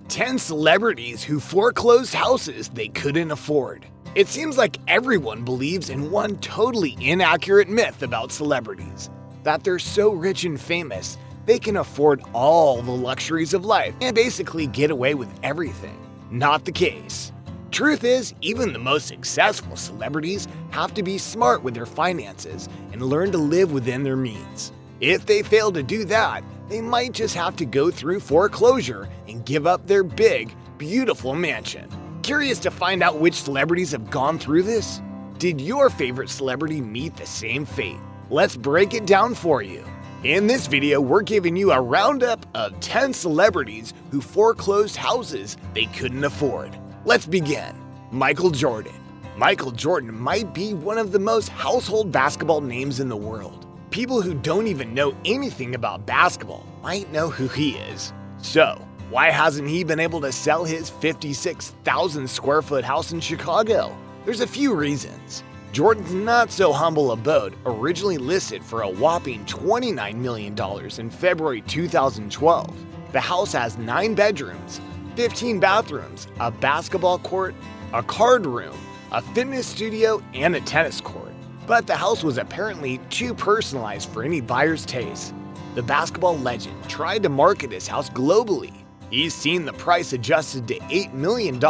10 celebrities who foreclosed houses they couldn't afford. It seems like everyone believes in one totally inaccurate myth about celebrities, that they're so rich and famous they can afford all the luxuries of life and basically get away with everything. Not the case. Truth is, even the most successful celebrities have to be smart with their finances and learn to live within their means. If they fail to do that, they might just have to go through foreclosure and give up their big, beautiful mansion. Curious to find out which celebrities have gone through this? Did your favorite celebrity meet the same fate? Let's break it down for you. In this video, we're giving you a roundup of 10 celebrities who foreclosed houses they couldn't afford. Let's begin. Michael Jordan. Michael Jordan might be one of the most household basketball names in the world. People who don't even know anything about basketball might know who he is. So, why hasn't he been able to sell his 56,000 square foot house in Chicago? There's a few reasons. Jordan's not-so-humble abode originally listed for a whopping $29 million in February 2012. The house has 9 bedrooms, 15 bathrooms, a basketball court, a card room, a fitness studio, and a tennis court. But the house was apparently too personalized for any buyer's taste. The basketball legend tried to market his house globally. He's seen the price adjusted to $8 million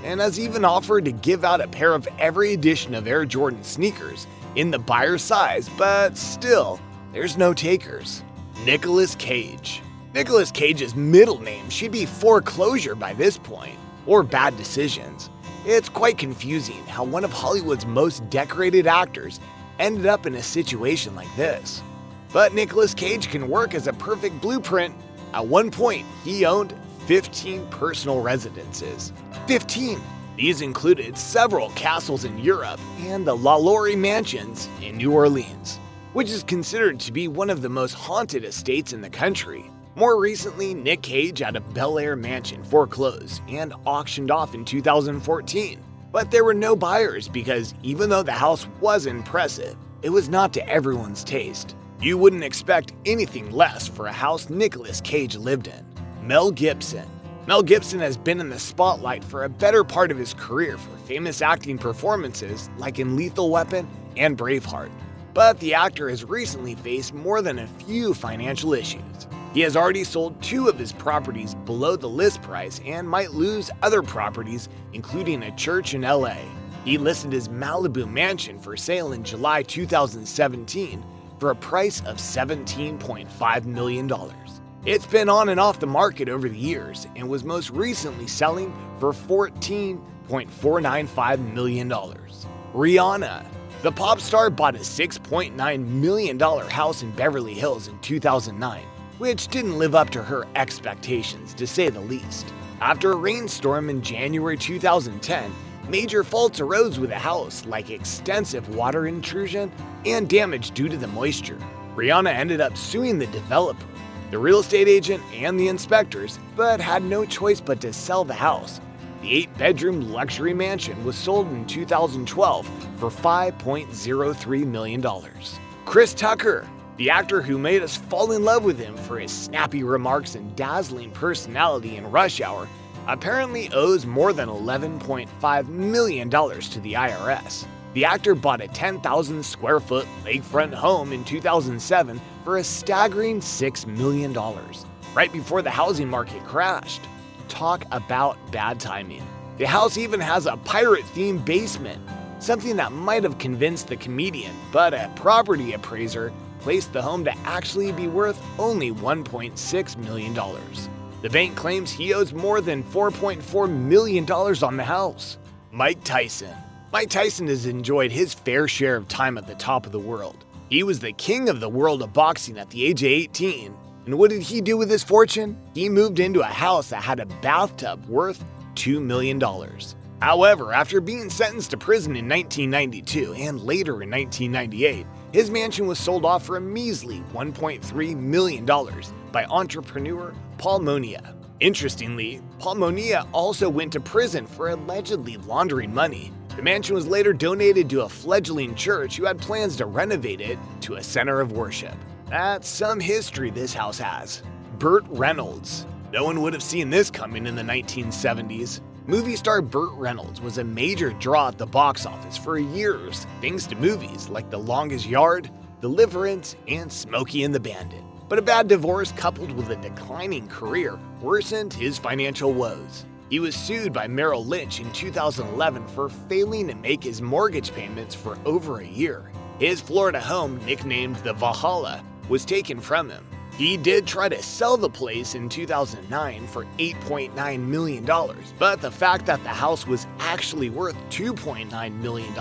and has even offered to give out a pair of every edition of Air Jordan sneakers in the buyer's size, but still, there's no takers. Nicolas Cage. Nicolas Cage's middle name should be Foreclosure by this point, or Bad Decisions. It's quite confusing how one of Hollywood's most decorated actors ended up in a situation like this. But Nicolas Cage can work as a perfect blueprint. At one point, he owned 15 personal residences. 15! These included several castles in Europe and the La Laurie Mansions in New Orleans, which is considered to be one of the most haunted estates in the country. More recently, Nick Cage had a Bel Air mansion foreclosed and auctioned off in 2014. But there were no buyers because even though the house was impressive, it was not to everyone's taste. You wouldn't expect anything less for a house Nicolas Cage lived in. Mel Gibson. Mel Gibson has been in the spotlight for a better part of his career for famous acting performances like in Lethal Weapon and Braveheart. But the actor has recently faced more than a few financial issues. He has already sold 2 of his properties below the list price and might lose other properties, including a church in LA. He listed his Malibu mansion for sale in July 2017 for a price of $17.5 million. It's been on and off the market over the years and was most recently selling for $14.495 million. Rihanna. The pop star bought a $6.9 million house in Beverly Hills in 2009. Which didn't live up to her expectations, to say the least. After a rainstorm in January 2010, major faults arose with the house, like extensive water intrusion and damage due to the moisture. Rihanna ended up suing the developer, the real estate agent, and the inspectors, but had no choice but to sell the house. The 8-bedroom luxury mansion was sold in 2012 for $5.03 million. Chris Tucker. The actor who made us fall in love with him for his snappy remarks and dazzling personality in Rush Hour apparently owes more than $11.5 million to the IRS. The actor bought a 10,000 square foot lakefront home in 2007 for a staggering $6 million, right before the housing market crashed. Talk about bad timing. The house even has a pirate-themed basement, something that might have convinced the comedian, but a property appraiser placed the home to actually be worth only $1.6 million. The bank claims he owes more than $4.4 million on the house. Mike Tyson. Mike Tyson has enjoyed his fair share of time at the top of the world. He was the king of the world of boxing at the age of 18. And what did he do with his fortune? He moved into a house that had a bathtub worth $2 million. However, after being sentenced to prison in 1992 and later in 1998, his mansion was sold off for a measly $1.3 million by entrepreneur Paul Monia. Interestingly, Paul Monia also went to prison for allegedly laundering money. The mansion was later donated to a fledgling church who had plans to renovate it to a center of worship. That's some history this house has. Burt Reynolds. No one would have seen this coming in the 1970s. Movie star Burt Reynolds was a major draw at the box office for years thanks to movies like The Longest Yard, Deliverance, and Smokey and the Bandit. But a bad divorce coupled with a declining career worsened his financial woes. He was sued by Merrill Lynch in 2011 for failing to make his mortgage payments for over a year. His Florida home, nicknamed the Valhalla, was taken from him. He did try to sell the place in 2009 for $8.9 million, but the fact that the house was actually worth $2.9 million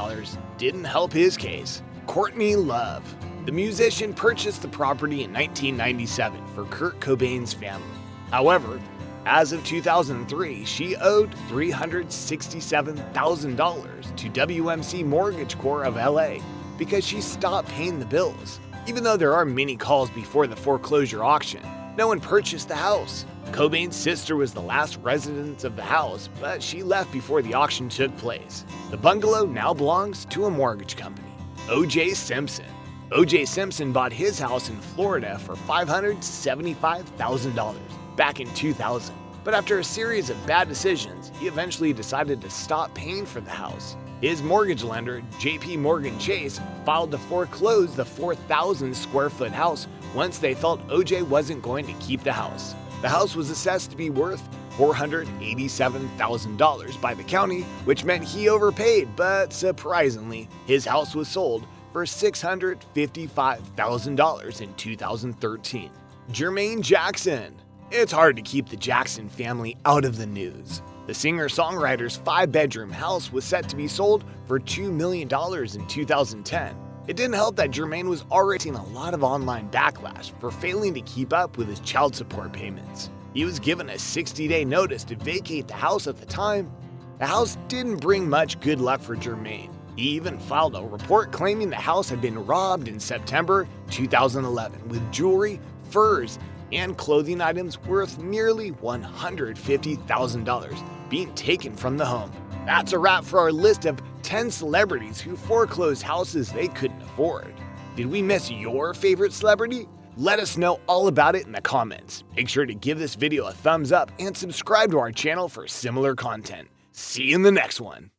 didn't help his case. Courtney Love. The musician purchased the property in 1997 for Kurt Cobain's family. However, as of 2003, she owed $367,000 to WMC Mortgage Corp of LA because she stopped paying the bills. Even though there are many calls before the foreclosure auction, no one purchased the house. Cobain's sister was the last resident of the house, but she left before the auction took place. The bungalow now belongs to a mortgage company. O.J. Simpson. O.J. Simpson bought his house in Florida for $575,000 back in 2000. But after a series of bad decisions, he eventually decided to stop paying for the house. His mortgage lender, J.P. Morgan Chase, filed to foreclose the 4,000 square foot house once they felt O.J. wasn't going to keep the house. The house was assessed to be worth $487,000 by the county, which meant he overpaid, but surprisingly, his house was sold for $655,000 in 2013. Jermaine Jackson. It's hard to keep the Jackson family out of the news. The singer-songwriter's 5-bedroom house was set to be sold for $2 million in 2010. It didn't help that Jermaine was already seeing a lot of online backlash for failing to keep up with his child support payments. He was given a 60-day notice to vacate the house at the time. The house didn't bring much good luck for Jermaine. He even filed a report claiming the house had been robbed in September 2011 with jewelry, furs, and clothing items worth nearly $150,000 being taken from the home. That's a wrap for our list of 10 celebrities who foreclosed houses they couldn't afford. Did we miss your favorite celebrity? Let us know all about it in the comments. Make sure to give this video a thumbs up and subscribe to our channel for similar content. See you in the next one.